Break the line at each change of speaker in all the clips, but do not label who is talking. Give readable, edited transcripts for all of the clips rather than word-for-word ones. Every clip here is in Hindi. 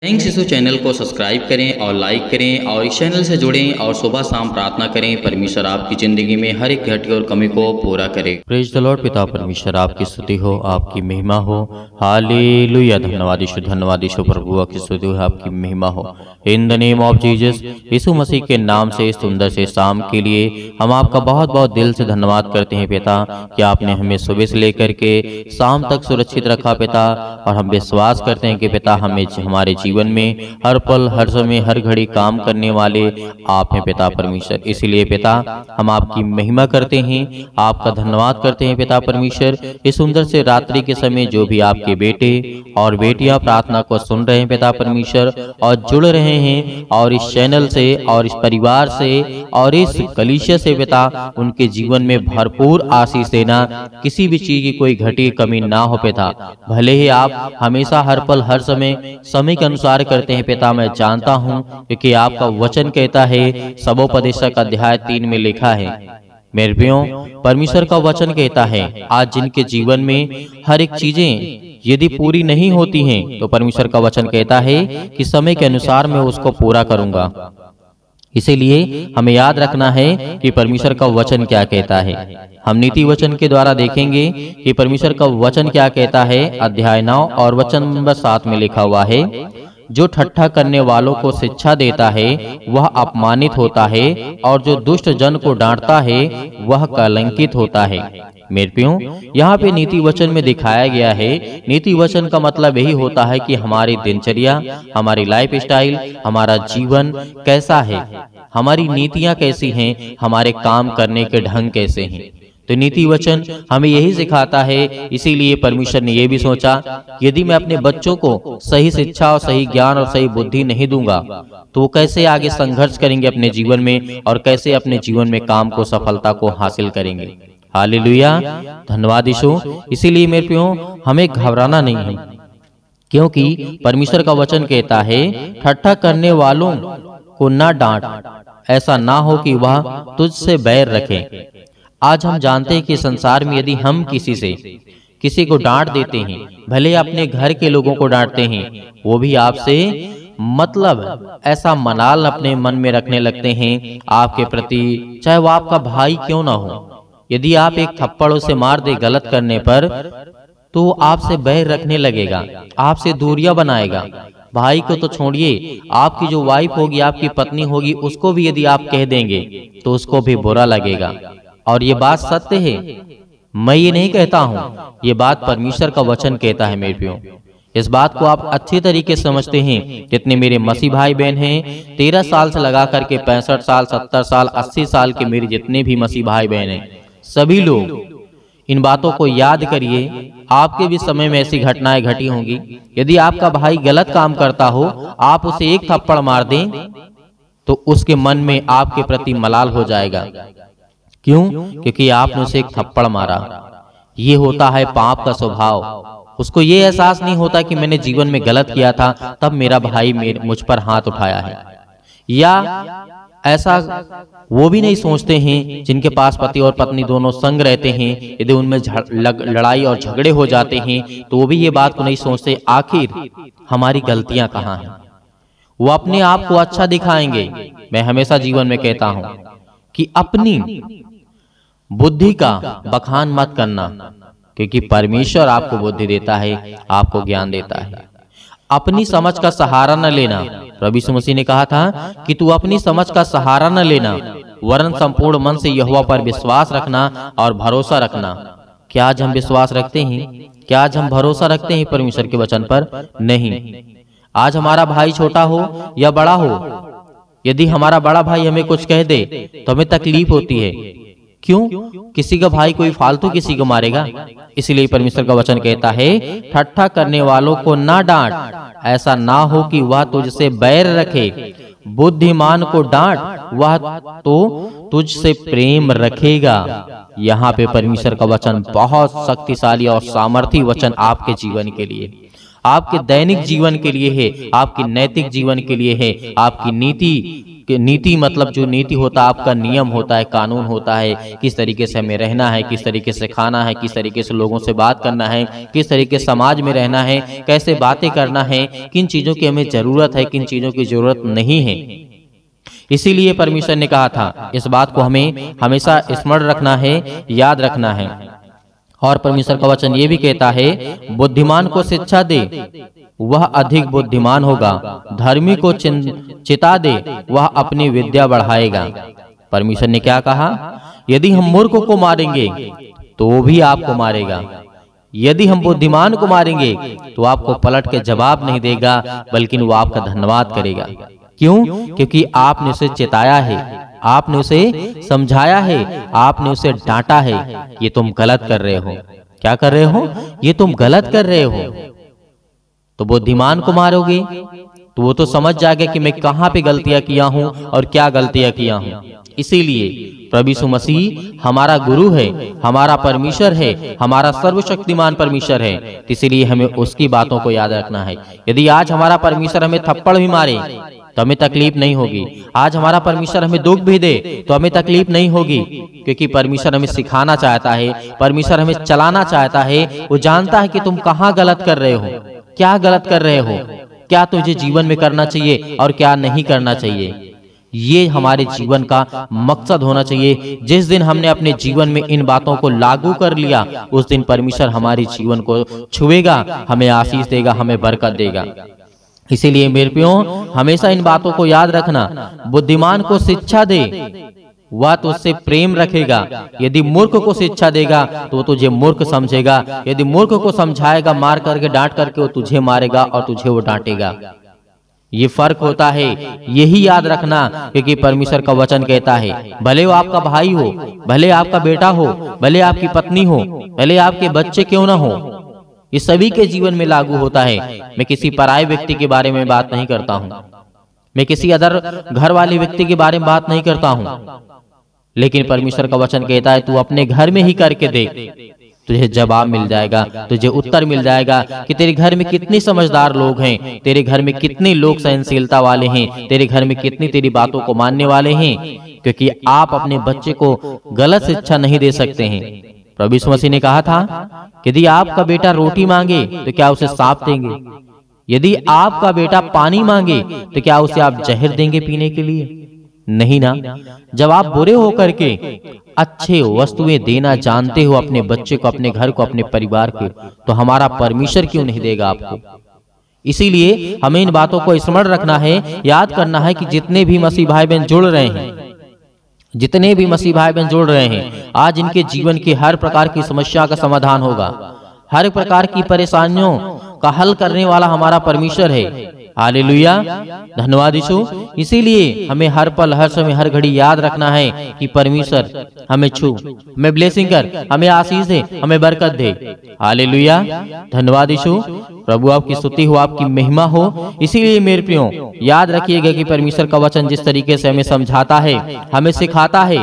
थैंक्स यीशु चैनल को सब्सक्राइब करें और लाइक करें और इस चैनल से जुड़ें और सुबह शाम प्रार्थना करें। परमेश्वर आपकी ज़िंदगी में हर एक घटी और कमी को पूरा करे।
Praise the Lord. पिता परमेश्वर आपकी स्तुति हो, आपकी महिमा हो। हालेलुया। धन्यवाद यीशु प्रभु की स्तुति हो, आपकी महिमा हो। In the name of Jesus, यीशु मसीह के नाम से सुंदर से शाम के लिए हम आपका बहुत बहुत दिल से धन्यवाद करते हैं पिता कि आपने हमें सुबह से लेकर के शाम तक सुरक्षित रखा पिता। और हम विश्वास करते हैं कि पिता हमें हमारे जीवन में हर पल हर समय हर घड़ी काम करने वाले आप हैं पिता परमेश्वर। इसलिए पिता हम आपकी महिमा करते हैं, आपका धन्यवाद करते हैं पिता परमेश्वर। इस सुंदर से रात्रि के समय जो भी आपके बेटे और बेटियां प्रार्थना को सुन रहे हैं पिता परमेश्वर और जुड़ रहे हैं और इस चैनल से और इस परिवार से और इस कलीसिया से पिता उनके जीवन में भरपूर आशीष देना, किसी भी चीज की कोई घटी कमी ना हो पिता। भले ही आप हमेशा हर पल हर समय के अनुसार करते हैं पिता, मैं जानता हूं क्योंकि आपका वचन कहता है, सबोपदेशक अध्याय 3 में लिखा है मेरे प्रियो, परमेश्वर का वचन कहता है आज जिनके जीवन में हर एक चीजें यदि पूरी नहीं होती हैं तो परमेश्वर का वचन कहता है कि समय के अनुसार मैं उसको पूरा करूंगा। इसीलिए हमें याद रखना है कि परमेश्वर का वचन क्या कहता है। हम नीति वचन के द्वारा देखेंगे कि परमेश्वर का वचन क्या कहता है। अध्याय 9 और वचन नंबर 7 में लिखा हुआ है, जो ठट्ठा करने वालों को शिक्षा देता है वह अपमानित होता है और जो दुष्ट जन को डांटता है वह कलंकित होता है। मेरे प्रियो, यहाँ पे नीति वचन में दिखाया गया है, नीति वचन का मतलब यही होता है कि हमारी दिनचर्या, हमारी लाइफ स्टाइल, हमारा जीवन कैसा है, हमारी नीतियां कैसी हैं, हमारे काम करने के ढंग कैसे हैं। तो नीति वचन हमें यही सिखाता है। इसीलिए परमेश्वर ने यह भी सोचा, यदि मैं अपने बच्चों को सही शिक्षा और सही ज्ञान और सही बुद्धि नहीं दूंगा तो वो कैसे आगे संघर्ष करेंगे अपने जीवन में और कैसे अपने जीवन में काम को सफलता को हासिल करेंगे। हालेलुया, धन्यवाद यीशु। इसीलिए मेरे प्रियो हमें घबराना नहीं है, क्योंकि परमेश्वर का वचन कहता है ठट्ठा करने वालों को ना डांट, ऐसा ना हो कि वह तुझसे बैर रखे। आज हम जानते हैं कि संसार में यदि हम किसी को डांट देते हैं, भले अपने घर के लोगों को डांटते हैं, वो भी आपसे मतलब ऐसा मलाल अपने मन में रखने लगते हैं आपके प्रति, चाहे वो आपका भाई क्यों ना हो। यदि आप एक थप्पड़ उसे मार दे गलत करने पर तो आपसे बैर रखने लगेगा, आपसे दूरियां बनाएगा। भाई को तो छोड़िए, आपकी जो वाइफ होगी, आपकी पत्नी होगी, उसको भी यदि आप कह देंगे तो उसको भी बुरा लगेगा। और ये बात सत्य है, मैं ये नहीं कहता हूं, ये बात परमेश्वर का वचन कहता है। मेरे प्रियो, इस बात को आप अच्छी तरीके से समझते हैं। जितने मेरे मसीह भाई बहन हैं, 13 साल से लगा करके 65 साल 70 साल 80 साल के मेरे जितने भी मसीह भाई बहन हैं, सभी लोग इन बातों को याद करिए। आपके भी समय में ऐसी घटनाएं घटी होंगी। यदि आपका भाई गलत काम करता हो, आप उसे एक थप्पड़ मार दें तो उसके मन में आपके प्रति मलाल हो जाएगा। क्यों? क्योंकि आपने उसे एक थप्पड़ मारा। ये होता है पाप का स्वभाव। उसको ये एहसास नहीं होता कि मैंने जीवन में गलत किया था, तब मेरा भाई मुझ पर हाथ उठाया है। या ऐसा वो भी नहीं सोचते हैं जिनके पास पति और पत्नी दोनों संग रहते हैं, यदि उनमें लड़ाई और झगड़े हो जाते हैं तो वो भी ये बात को नहीं सोचते आखिर हमारी गलतियां कहाँ हैं। वो अपने आप को अच्छा दिखाएंगे। मैं हमेशा जीवन में कहता हूं कि अपनी बुद्धि का बखान मत करना, क्योंकि परमेश्वर आपको बुद्धि देता है, आपको ज्ञान देता है। अपनी समझ का सहारा न लेना। प्रभु यीशु मसीह ने कहा था कि तू अपनी समझ का सहारा न लेना, वरन संपूर्ण मन से यहोवा पर विश्वास रखना और भरोसा रखना। क्या आज हम विश्वास रखते हैं? क्या आज हम भरोसा रखते हैं परमेश्वर के वचन पर? नहीं। आज हमारा भाई छोटा हो या बड़ा हो, यदि हमारा बड़ा भाई हमें कुछ कह दे तो हमें तकलीफ होती है। क्यों? किसी का भाई कोई फालतू किसी को मारेगा। इसलिए परमेश्वर का वचन कहता है ठट्ठा करने वालों को ना डांट, ऐसा ना हो कि वह तुझसे बैर रखे। बुद्धिमान को डांट, वह तो तुझसे प्रेम रखेगा। यहाँ पे परमेश्वर का वचन बहुत शक्तिशाली और सामर्थी वचन आपके जीवन के लिए, आपके दैनिक जीवन के लिए है, आपके नैतिक जीवन के लिए है, आपकी नीति नीति मतलब जो नीति होता है आपका नियम होता है, कानून होता है, किस तरीके से हमें रहना है, किस तरीके से खाना है, किस तरीके से लोगों से बात करना है, किस तरीके से समाज में रहना है, कैसे बातें करना है, किन चीज़ों की हमें ज़रूरत है, किन चीज़ों की ज़रूरत नहीं है। इसीलिए परमेश्वर ने कहा था इस बात को हमें हमेशा स्मरण रखना है, याद रखना है। और परमेश्वर का वचन ये भी कहता है, बुद्धिमान को शिक्षा दे वह अधिक बुद्धिमान होगा, धर्मी को चिता दे वह अपनी विद्या बढ़ाएगा। परमेश्वर ने क्या कहा, यदि हम मूर्ख को मारेंगे तो वो भी आपको मारेगा, यदि हम बुद्धिमान को मारेंगे तो आपको पलट के जवाब नहीं देगा, बल्कि वो आपका धन्यवाद करेगा। क्यों? क्योंकि आपने उसे चिताया है, आपने उसे समझाया है, आपने उसे डांटा है, ये तुम गलत कर रहे हो। क्या कर रहे हो? ये तुम गलत कर रहे हो। तो बुद्धिमान को मारोगे तो वो तो समझ जाएगा कि मैं कहाँ पे गलतियां किया हूं और क्या गलतियां किया हूं। इसीलिए प्रभु यीशु मसीह हमारा गुरु है, हमारा परमेश्वर है, हमारा सर्वशक्तिमान परमेश्वर है, तो इसीलिए हमें उसकी बातों को याद रखना है। यदि आज हमारा परमेश्वर हमें थप्पड़ भी मारे तो हमें तकलीफ नहीं होगी, आज हमारा परमेश्वर हमें दुख भी दे तो हमें तकलीफ नहीं होगी, क्योंकि परमेश्वर हमें सिखाना चाहता है, परमेश्वर हमें चलाना चाहता है। वो जानता है कि तुम कहाँ गलत कर रहे हो, क्या गलत कर रहे हो, क्या तुझे जीवन में करना चाहिए और क्या नहीं करना चाहिए। ये हमारे जीवन का मकसद होना चाहिए। जिस दिन हमने अपने जीवन में इन बातों को लागू कर लिया, उस दिन परमेश्वर हमारे जीवन को छुएगा, हमें आशीष देगा, हमें बरकत देगा। इसीलिए मेरे प्रियो, हमेशा इन बातों को याद रखना। बुद्धिमान को शिक्षा दे वह तुझसे प्रेम रखेगा, यदि मूर्ख को शिक्षा देगा तो वो तुझे मूर्ख समझेगा, यदि मूर्ख को समझाएगा मार करके डांट करके वो तुझे मारेगा और तुझे वो डांटेगा। ये फर्क होता है, यही याद रखना, क्योंकि परमेश्वर का वचन कहता है भले वो आपका भाई हो, भले आपका बेटा हो, भले आपकी पत्नी हो, भले आपके बच्चे क्यों ना हो, ये सभी के जीवन में लागू होता है। मैं किसी पराये व्यक्ति के बारे में बात नहीं करता हूँ, मैं किसी अदर घर वाले व्यक्ति के बारे में बात नहीं करता हूँ, लेकिन परमेश्वर का वचन कहता है तू अपने घर में ही करके देख, तुझे जवाब मिल जाएगा, तुझे उत्तर मिल जाएगा कि तेरे घर में कितने समझदार लोग हैं, तेरे घर में कितने लोग सहनशीलता वाले हैं, तेरे घर में कितनी तेरी बातों को मानने वाले हैं, क्योंकि आप अपने बच्चे को गलत शिक्षा नहीं दे सकते हैं। प्रभु यीशु मसीह ने कहा था यदि आपका बेटा रोटी मांगे तो क्या उसे सांप देंगे, यदि आपका बेटा पानी मांगे तो क्या उसे आप जहर देंगे पीने के लिए? नहीं ना। जब आप बुरे होकर के अच्छे वस्तुएं देना जानते हो अपने बच्चे को, अपने घर को, अपने परिवार को, तो हमारा परमेश्वर क्यों नहीं देगा आपको? इसीलिए हमें इन बातों को स्मरण रखना है, याद करना है कि जितने भी मसीह भाई बहन जुड़ रहे हैं, जितने भी मसीह भाई बहन जुड़ रहे हैं, आज इनके जीवन की हर प्रकार की समस्या का समाधान होगा, हर प्रकार की परेशानियों का हल करने वाला हमारा परमेश्वर है। हालेलुया, धन्यवाद यीशु। इसीलिए हमें हर पल, हर समय, हर घड़ी याद रखना है कि परमेश्वर हमें छू, हमें ब्लेसिंग कर, हमें आशीष दे, हमें बरकत दे। हालेलुया, धन्यवाद यीशु। प्रभु आपकी स्तुति हो, आपकी महिमा हो। इसीलिए मेरे प्रियो, याद रखिएगा कि परमेश्वर का वचन जिस तरीके से हमें समझाता है, हमें सिखाता है,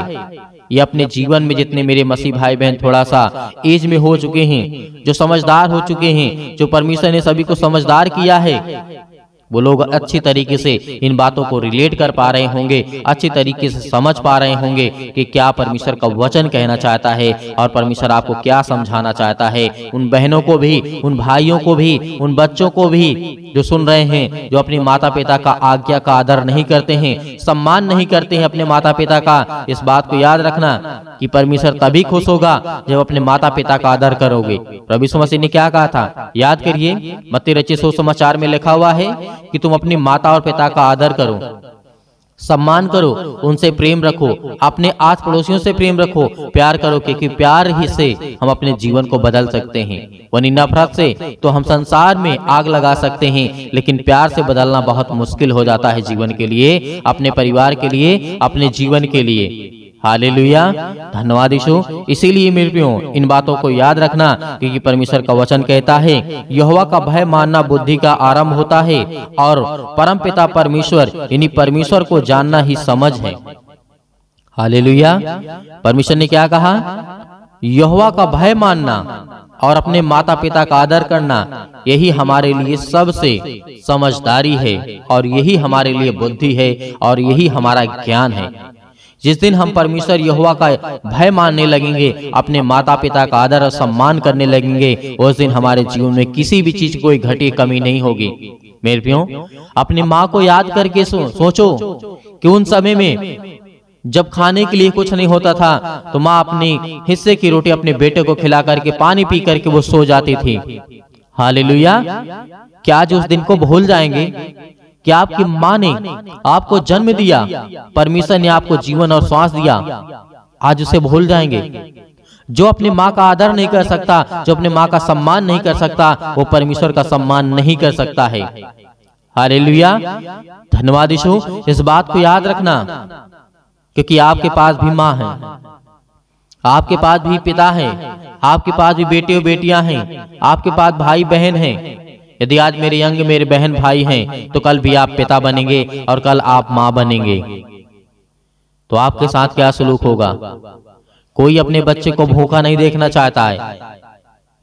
ये अपने जीवन में जितने मेरे मसीह भाई बहन थोड़ा सा एज में हो चुके हैं, जो समझदार हो चुके हैं, जो परमेश्वर ने सभी को समझदार किया है, वो लोग अच्छी तरीके से इन बातों को रिलेट कर पा रहे होंगे, अच्छी तरीके से समझ पा रहे होंगे कि क्या परमेश्वर का वचन कहना चाहता है और परमेश्वर आपको क्या समझाना चाहता है। उन बहनों को भी, उन भाइयों को भी, उन बच्चों को भी जो सुन रहे हैं, जो अपने माता पिता का आज्ञा का आदर नहीं करते हैं, सम्मान नहीं करते हैं अपने माता पिता का, इस बात को याद रखना कि परमेश्वर तभी खुश होगा जब अपने माता पिता का आदर करोगे। प्रभु यीशु मसीह ने क्या कहा था, याद करिए, मत्ती रचित सुसमाचार में लिखा हुआ है कि तुम अपनी माता और पिता का आदर करो, सम्मान करो, उनसे प्रेम रखो, अपने आस पड़ोसियों से प्रेम रखो, प्यार करो, क्योंकि प्यार ही से हम अपने जीवन को बदल सकते हैं। वरना नफरत से तो हम संसार में आग लगा सकते हैं, लेकिन प्यार से बदलना बहुत मुश्किल हो जाता है जीवन के लिए, अपने परिवार के लिए, अपने जीवन के लिए। हालेलुया, धन्यवाद यीशु। इसीलिए मेरे प्रियो, इन बातों को याद रखना, क्योंकि परमेश्वर का वचन कहता है यहोवा का भय मानना बुद्धि का आरंभ होता है और परम पिता परमेश्वर यानी परमेश्वर को जानना ही समझ है। हालेलुया, परमेश्वर ने क्या कहा, यहोवा का भय मानना और अपने माता पिता का आदर करना, यही हमारे लिए सबसे समझदारी है और यही हमारे लिए बुद्धि है और यही हमारा ज्ञान है। जिस दिन हम परमेश्वर यहोवा का भय मानने लगेंगे, अपने माता पिता का आदर और सम्मान करने लगेंगे, उस दिन हमारे जीवन में किसी भी चीज की कोई घटी कमी नहीं होगी। मेरे प्रियो, अपनी माँ को याद करके सोचो कि उन समय में जब खाने के लिए कुछ नहीं होता था तो माँ अपनी हिस्से की रोटी अपने बेटे को खिला करके पानी पी करके वो सो जाती थी। हालेलुया। क्या आज उस दिन को भूल जाएंगे? क्या आपकी माँ ने आपको जन्म दिया, परमेश्वर ने आपको जीवन और श्वास दिया, आज उसे भूल जाएंगे? जो अपनी माँ का आदर नहीं कर सकता, जो अपनी माँ का सम्मान नहीं कर सकता, वो परमेश्वर का सम्मान नहीं कर सकता है। हालेलुया। धन्यवाद यीशु। इस बात को याद रखना, क्योंकि आपके पास भी माँ है, आपके पास भी पिता है, आपके पास भी बेटे और बेटियां हैं, आपके पास भाई बहन हैं। यदि आज मेरे यंग मेरे बहन भाई हैं, तो कल भी आप पिता बनेंगे और कल आप माँ बनेंगे। तो आपके साथ क्या सलूक होगा? कोई अपने बच्चे को भूखा नहीं देखना चाहता है,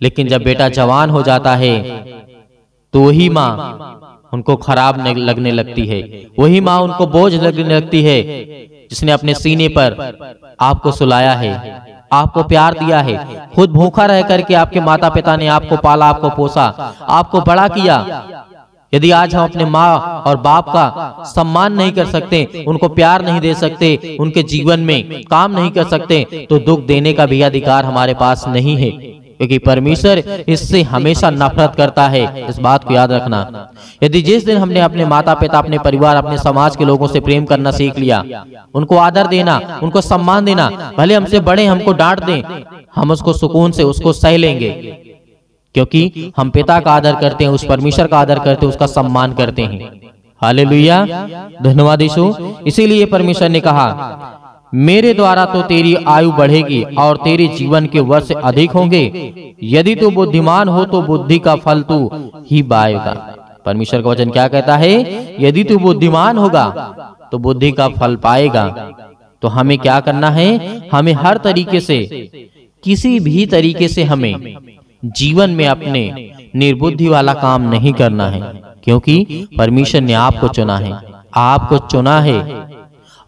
लेकिन जब बेटा जवान हो जाता है तो वही माँ उनको खराब लगने लगती है, वही माँ उनको बोझ लगने लगती है, जिसने अपने सीने पर आपको सुलाया है, आपको प्यार दिया है, खुद भूखा रह करके आपके माता पिता ने आपको पाला, आपको पोसा, आपको बड़ा किया। यदि आज हम अपने माँ और बाप का सम्मान नहीं कर सकते, उनको प्यार नहीं दे सकते, उनके जीवन में काम नहीं कर सकते, तो दुख देने का भी अधिकार हमारे पास नहीं है, क्योंकि परमेश्वर इससे हमेशा नफरत करता है। इस बात को याद रखना। यदि जिस दिन हमने अपने माता पिता, अपने परिवार, अपने समाज के लोगों से प्रेम करना सीख लिया, उनको आदर देना, उनको सम्मान देना, भले हमसे बड़े हमको डांट दें, हम उसको सुकून से उसको सह लेंगे, क्योंकि हम पिता का आदर करते हैं, उस परमेश्वर का आदर करते हैं, उसका सम्मान करते हैं। हालेलुया। धन्यवाद यीशु। इसीलिए परमेश्वर ने कहा, मेरे द्वारा तो तेरी आयु बढ़ेगी और तेरे जीवन के वर्ष अधिक होंगे। यदि तू बुद्धिमान हो तो बुद्धि का फल तू ही पाएगा। परमेश्वर का वचन क्या कहता है? यदि तू बुद्धिमान होगा तो बुद्धि का फल पाएगा। तो हमें क्या करना है? हमें हर तरीके से, किसी भी तरीके से हमें जीवन में अपने निर्बुद्धि वाला काम नहीं करना है, क्योंकि परमेश्वर ने आपको चुना है, आपको चुना है,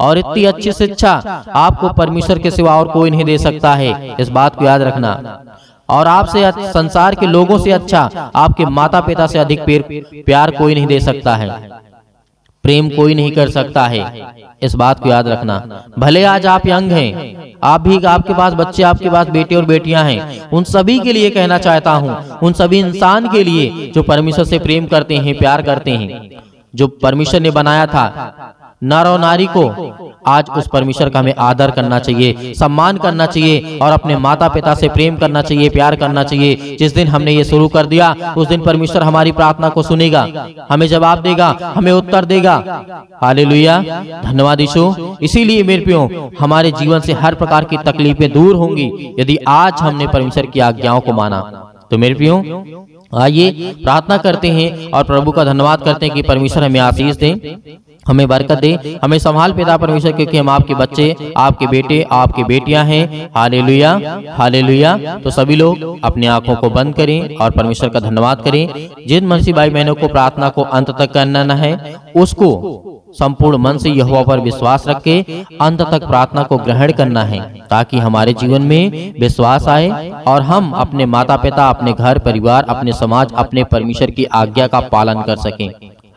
और इतनी अच्छी शिक्षा आपको परमेश्वर के सिवा और कोई नहीं दे सकता है। इस बात को याद रखना। और आपसे संसार के लोगों से अच्छा, आपके माता पिता से अधिक प्यार कोई नहीं दे सकता है, प्रेम कोई नहीं कर सकता है। इस बात को याद रखना। भले आज आप यंग हैं, आप भी, आपके पास बच्चे, आपके पास बेटे और बेटियां हैं, उन सभी के लिए कहना चाहता हूँ, उन सभी इंसान के लिए जो परमेश्वर से प्रेम करते हैं, प्यार करते हैं, जो परमेश्वर ने बनाया था, नर और नारी को, आज उस परमेश्वर का हमें आदर करना चाहिए, सम्मान करना चाहिए और अपने माता पिता से प्रेम करना चाहिए, प्यार करना चाहिए। जिस दिन हमने ये शुरू कर दिया, उस दिन परमेश्वर हमारी प्रार्थना को सुनेगा, हमें जवाब देगा, हमें उत्तर देगा। हालेलुया। धन्यवाद यीशु। इसीलिए मेरे प्रियो, हमारे जीवन से हर प्रकार की तकलीफें दूर होंगी यदि आज हमने परमेश्वर की आज्ञाओं को माना। तो मेरे प्रियो, आइए प्रार्थना करते हैं और प्रभु का धन्यवाद करते हैं कि परमेश्वर हमें आशीष दे, हमें बरकत दे, हमें संभाल पिता परमेश्वर, क्योंकि हम आपके बच्चे, आपके बेटे, आपके बेटियां हैं। हालेलुया। हालेलुया। तो सभी लोग अपनी आंखों को बंद करें और परमेश्वर का धन्यवाद करें। जिन मसीह भाई बहनों को प्रार्थना को अंत तक करना न है, उसको संपूर्ण मन से यहोवा पर विश्वास रख के अंत तक प्रार्थना को ग्रहण करना है, ताकि हमारे जीवन में विश्वास आए और हम अपने माता पिता, अपने घर परिवार, अपने समाज, अपने परमेश्वर की आज्ञा का पालन कर सकें।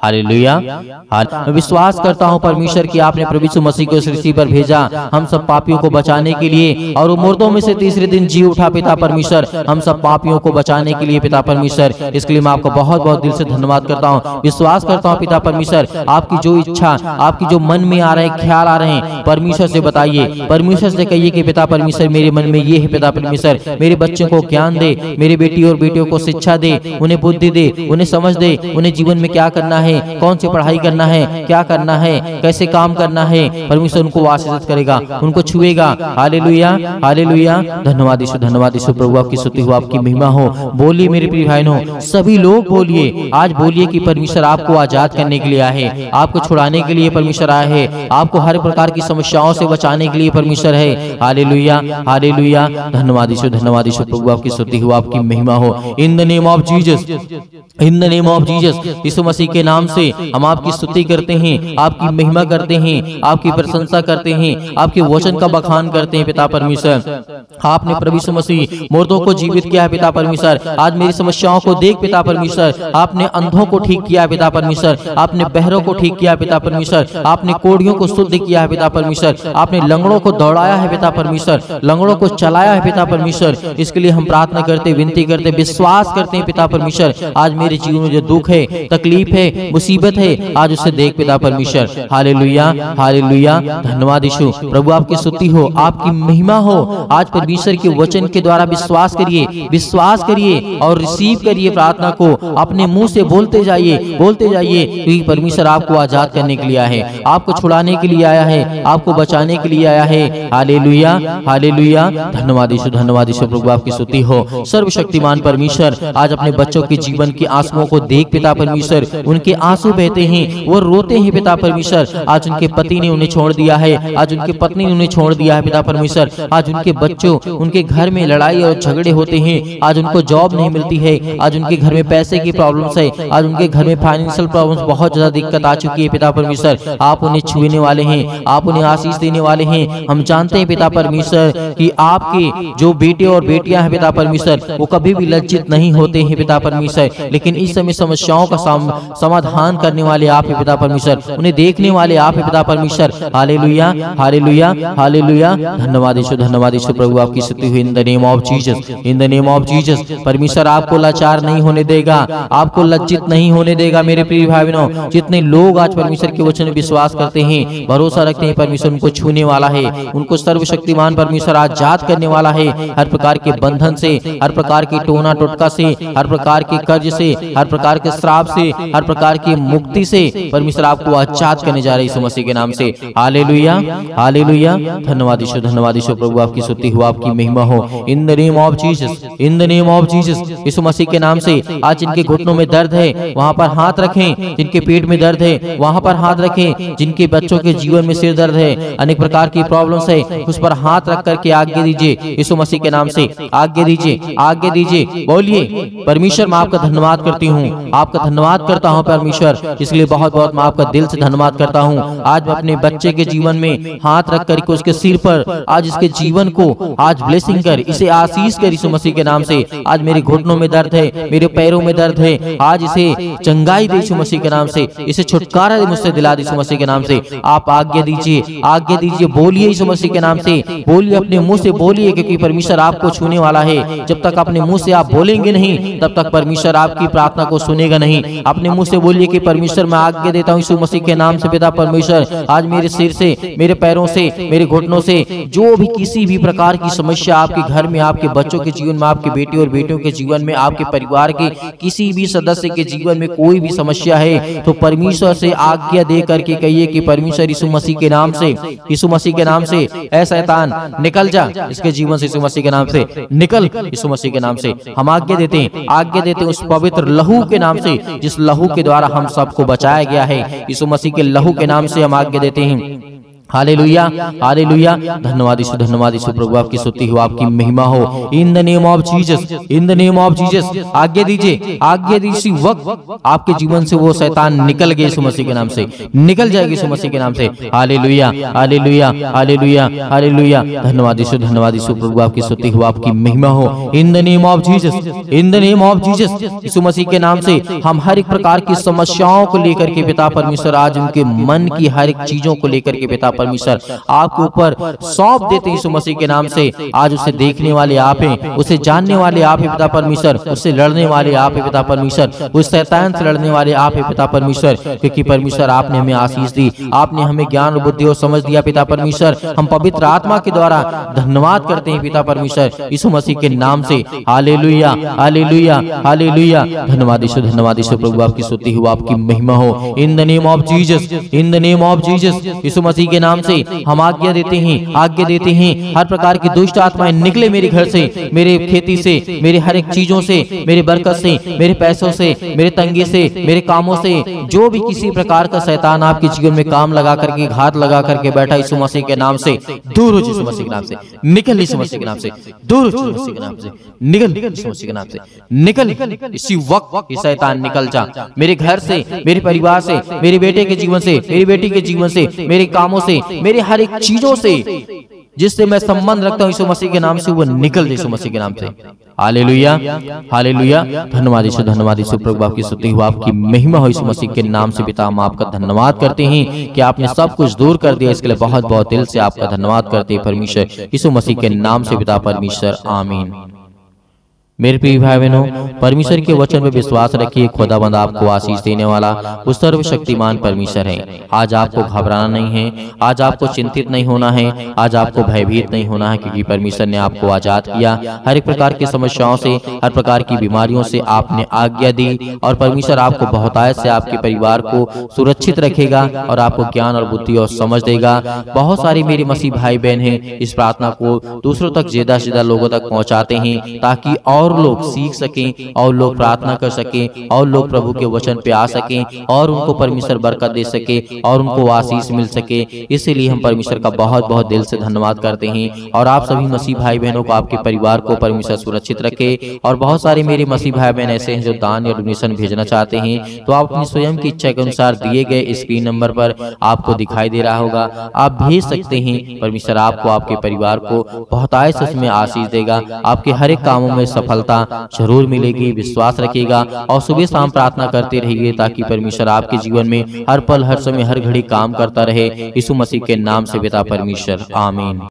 हालेलुया। मैं विश्वास करता हूँ परमेश्वर की आपने प्रभु यीशु मसीह को सृष्टि पर भेजा हम सब पापियों को बचाने के लिए, और वो मुर्दों में से तीसरे दिन जी उठा पिता परमेश्वर, हम सब पापियों को बचाने के लिए पिता परमेश्वर। इसके लिए मैं आपको बहुत बहुत दिल से धन्यवाद करता हूँ। विश्वास करता हूँ पिता परमेश्वर, आपकी जो इच्छा, आपकी जो मन में आ रहे ख्याल आ रहे हैं, परमेश्वर से बताइए, परमेश्वर से कहिए कि पिता परमेश्वर मेरे मन में ये है, पिता परमेश्वर मेरे बच्चों को ज्ञान दे, मेरे बेटी और बेटियों को शिक्षा दे, उन्हें बुद्धि दे, उन्हें समझ दे, उन्हें जीवन में क्या करना है है, कौन सी पढ़ाई करना है, क्या करना है, कैसे काम करना है, परमेश्वर उनको आशीषित करेगा, उनको छुएगा। Hallelujah, hallelujah. धन्यवाद यीशु, धन्यवाद यीशु। प्रभु आपकी स्तुति हो, आपकी महिमा हो। बोलिए मेरे प्रिय भाइयों, सभी लोग बोलिए, आज बोलिए कि परमेश्वर आपको आजाद करने के लिए आया है, आपको छुड़ाने के लिए परमेश्वर आया है, आपको हर प्रकार की समस्याओं से बचाने के लिए परमेश्वर है। Hallelujah, hallelujah. धन्यवाद यीशु, धन्यवाद यीशु। प्रभु आपकी स्तुति हो, आपकी महिमा हो। In the name of Jesus, in the name of Jesus, यीशु मसीह के नाम से हम आपकी स्तुति करते हैं, आपकी महिमा करते हैं, आपकी प्रशंसा करते हैं, आपके वचन का बखान करते हैं। पिता परमेश्वर, आपने प्रभु यीशु मसीह मुर्दों को जीवित किया है। पिता परमेश्वर, आज मेरी समस्याओं को देख पिता परमेश्वर, आपने अंधों को ठीक किया है। पिता परमेश्वर, आपने बहरों को ठीक किया है। पिता परमेश्वर, आपने कोढ़ियों को शुद्ध किया है। पिता परमेश्वर, आपने लंगड़ों को दौड़ाया है। पिता परमेश्वर, लंगड़ों को चलाया है। पिता परमेश्वर, इसके लिए हम प्रार्थना करते, विनती करते, विश्वास करते हैं। पिता परमेश्वर, आज मेरे जीवन में जो दुख है, तकलीफ है, मुसीबत है, आज उसे देख पिता परमेश्वर। Hallelujah, hallelujah. धन्यवाद यीशु। प्रभु आपकी स्तुति हो, आपकी महिमा हो। आज परमेश्वर के वचन के द्वारा विश्वास करिए, विश्वास करिए और रिसीव करिए प्रार्थना को। अपने मुंह से बोलते जाइए, बोलते जाइए, क्योंकि परमेश्वर आपको आजाद करने के लिए आया है, आपको छुड़ाने के लिए आया है, आपको बचाने के लिए आया है। Hallelujah, hallelujah. धन्यवाद यीशु, धन्यवाद यीशु। प्रभु आपकी स्तुति हो। सर्वशक्तिमान परमेश्वर, आज अपने बच्चों के जीवन के आंसुओं को देख पिता परमेश्वर, उनके आंसू बहते हैं, वो रोते हैं पिता परमेश्वर। आज उनके पति ने उन्हें छोड़ दिया है, आज उनके पत्नी ने उन्हें छोड़ दिया है। पिता परमेश्वर, आज उनके बच्चों, उनके घर में लड़ाई और झगड़े होते हैं, आज उनको जॉब नहीं मिलती है, आज उनके घर में पैसे की प्रॉब्लम्स है, आज उनके घर में फाइनेंशियल प्रॉब्लम्स, बहुत ज्यादा दिक्कत आ चुकी है। पिता परमेश्वर, आप उन्हें छूने वाले हैं, आप उन्हें आशीष देने वाले हैं। हम जानते हैं पिता परमेश्वर कि आपके जो बेटे और बेटियां हैं पिता परमेश्वर, वो कभी भी लज्जित नहीं होते हैं पिता परमेश्वर, लेकिन इस समय समस्याओं का समाधान करने वाले आप हैं पिता परमेश्वर, उन्हें देखने वाले आप हैं पिता परमेश्वर। Hallelujah, hallelujah, hallelujah. धन्यवाद यीशु, धन्यवाद यीशु। प्रभु आपकी स्तुति हुई। इन the name of Jesus, in the name of Jesus. परमेश्वर आपको लाचार नहीं होने देगा, आपको लज्जित नहीं होने देगा। मेरे प्रिय भाई बहनों, जितने लोग आज परमेश्वर के वचन में विश्वास करते हैं, भरोसा रखते हैं, परमेश्वर उनको छूने वाला है, उनको सर्वशक्तिमान परमेश्वर आजाद करने वाला है। हर प्रकार के बंधन से, हर प्रकार की टोना टोटका से, हर प्रकार के कर्ज से, हर प्रकार के श्राप से, हर प्रकार की मुक्ति से परमेश्वर आपको आजाद करने जा रहे हैं यीशु मसीह के नाम से। Hallelujah, hallelujah. धन्यवाद यीशु, धन्यवाद यीशु। प्रभु आपकी स्तुति हो, आपकी महिमा हो। In the name of Jesus, in the name of Jesus. यीशु मसीह के नाम से आज जिनके घुटनों में दर्द है वहां पर हाथ रखें, जिनके पेट में दर्द है वहां पर हाथ रखें, जिनके बच्चों के जीवन में सिर दर्द है, अनेक प्रकार की प्रॉब्लम्स है, उस पर हाथ रख करके आज्ञा दीजिए यीशु मसीह के नाम से। आज्ञा दीजिए, आज्ञा दीजिए। बोलिए, परमेश्वर मैं आपका धन्यवाद करती हूँ, आपका धन्यवाद करता हूँ परमेश्वर, इसलिए बहुत बहुत मैं आपका दिल से धन्यवाद करता हूँ। आज मैं अपने बच्चे के जीवन में हाथ रख करके उसके सिर पर आज इसके जीवन को आज ब्लेसिंग कर, इसे आशीष कर यीशु मसीह के नाम से। आज मेरे घुटनों में दर्द है, मेरे पैरों में दर्द है, आज इसे चंगाई दे यीशु मसीह के नाम से, इसे छुटकारा दे, मुझसे दिला दे यीशु मसीह के नाम से। आप आज्ञा दीजिए, आज्ञा दीजिए। बोलिए यीशु मसीह के नाम से, बोलिए, अपने मुंह से बोलिए, क्योंकि परमेश्वर आपको छूने वाला है। जब तक अपने मुंह से आप बोलेंगे नहीं, तब तक परमेश्वर आपकी प्रार्थना को सुनेगा नहीं। अपने मुंह से बोलिए कि परमेश्वर मैं आज्ञा देता हूँ यीशु मसीह के नाम से, पिता परमेश्वर आज मेरे सिर से, मेरे पैरों से, मेरे घुटनों से जो भी किसी भी प्रकार की समस्या आपके घर में, आपके बच्चों के जीवन में, आपके बेटे और बेटियों के जीवन में, आपके परिवार के किसी भी सदस्य के जीवन में कोई भी समस्या है, तो परमेश्वर से आज्ञा दे करके कहिए कि परमेश्वर यीशु मसीह के नाम से, यीशु मसीह के नाम से, ऐ शैतान निकल जा इसके जीवन से, यीशु मसीह के नाम से निकल, यीशु मसीह के नाम से हम आज्ञा देते हैं, आज्ञा देते हैं उस पवित्र लहू के नाम से, जिस लहू के द्वारा हम सबको बचाया गया है। यीशु मसीह के लहू के नाम से हम आज्ञा देते हैं। Hallelujah, hallelujah. धन्यवाद यीशु, धन्यवाद यीशु। प्रभु आपकी स्तुति हो, आपकी महिमा हो। In the name of Jesus, in the name of Jesus. आज्ञा दीजिए, आज्ञा दीजिए, वक्त आपके जीवन से वो शैतान निकल गए यीशु मसीह के नाम से, निकल जाएगी यीशु मसीह के नाम से। Hallelujah, hallelujah, hallelujah, hallelujah. धन्यवाद यीशु, धन्यवाद यीशु। प्रभु आपकी स्तुति हो, आपकी महिमा हो। In the name of Jesus, in the name of Jesus. यीशु मसीह के नाम से हम हर एक प्रकार की समस्याओं को लेकर के पिता परमेश्वर आज उनके मन की हर एक चीजों को लेकर के पिता परमेश्वर आपके ऊपर सौंप देते हैं यीशु मसीह के नाम से। आज उसे देखने वाले आप हैं, उसे जानने वाले आप हैं पिता परमेश्वर, उससे लड़ने वाले आप हैं पिता परमेश्वर, उस शैतान से लड़ने वाले आप हैं पिता परमेश्वर, क्योंकि परमेश्वर आपने हमें आशीष दी, आपने हमें ज्ञान और बुद्धि और समझ दिया पिता परमेश्वर। हम पवित्र आत्मा के द्वारा धन्यवाद करते हैं पिता परमेश्वर यीशु मसीह के नाम से। Hallelujah hallelujah hallelujah. धन्यवाद यीशु, धन्यवाद यीशु प्रभु, आपकी स्तुति हो, आपकी महिमा हो। In the name of Jesus, in the name of Jesus यीशु मसीह के नाम से हम आज्ञा देते हैं हर प्रकार की दुष्ट आत्माएं निकले मेरे घर से, मेरे खेती से, मेरे हर एक चीजों से, मेरे बरकत से, मेरे पैसों से, मेरे तंगी से, मेरे कामों से, जो भी किसी प्रकार का शैतान आपके जीवन में काम लगा करके, घात लगा करके बैठा, यीशु मसीह के नाम से दूर हो, यीशु मसीह के नाम से निकल, यीशु मसीह के नाम से दूर हो, यीशु मसीह के नाम से निकल, यीशु मसीह के नाम से निकल। इसी वक्त ये शैतान निकल जा मेरे घर से, मेरे परिवार से, मेरे बेटे के जीवन से, मेरी बेटी के जीवन से, मेरे कामों से, मेरे हर एक चीजों से जिससे मैं संबंध रखता हूँ यीशु मसीह के नाम से, वो निकल यीशु मसीह के नाम से। Hallelujah hallelujah. धन्यवाद यीशु, धन्यवाद यीशु प्रभु, आपकी स्तुति हो, आपकी महिमा हो यीशु मसीह के नाम से। पिता हम आपका धन्यवाद करते हैं कि आपने सब कुछ दूर कर दिया, इसके लिए बहुत बहुत दिल से आपका धन्यवाद करते हैं परमेश्वर यीशु मसीह के नाम से पिता परमेश्वर, आमीन। मेरे प्रिय भाई बहनों, परमेश्वर के वचन में विश्वास रखिए, खुदाबंद आपको आशीष देने वाला वो सर्वशक्तिमान परमेश्वर है। आज आपको घबराना नहीं है, आज आपको चिंतित नहीं होना है, आज आपको भयभीत नहीं होना है, क्योंकि परमेश्वर ने आपको आजाद किया। हर एक प्रकार की समस्याओं से, हर प्रकार की बीमारियों से आपने आज्ञा दी, और परमेश्वर आपको बहुतायत से आपके परिवार को सुरक्षित रखेगा और आपको ज्ञान और बुद्धि और समझ देगा। बहुत सारे मेरे मसीह भाई बहन हैं, इस प्रार्थना को दूसरों तक ज्यादा से ज्यादा लोगों तक पहुंचाते हैं, ताकि और लोग सीख सकें, और लोग प्रार्थना कर सकें, और लोग प्रभु के वचन पे आ सकें, और उनको परमेश्वर बरकत दे सके, और उनको आशीष मिल सके। इसीलिए हम परमेश्वर का बहुत बहुत दिल से धन्यवाद करते हैं। और आप सभी मसीह भाई बहनों को, आपके परिवार को परमेश्वर सुरक्षित रखे। और बहुत सारे मेरे मसीह भाई बहन ऐसे हैं जो दान या डोनेशन भेजना चाहते हैं, तो आप अपनी स्वयं की इच्छा के अनुसार दिए गए स्क्रीन नंबर पर आपको दिखाई दे रहा होगा, आप भेज सकते हैं। परमेश्वर आपको, आपके परिवार को बहुतायत से उसमें आशीष देगा, आपके हर एक कामों में सफलता जरूर मिलेगी। विश्वास रखिएगा और सुबह शाम प्रार्थना करते रहिए, ताकि परमेश्वर आपके जीवन में हर पल, हर समय, हर घड़ी काम करता रहे। यीशु मसीह के नाम से पिता परमेश्वर, आमीन।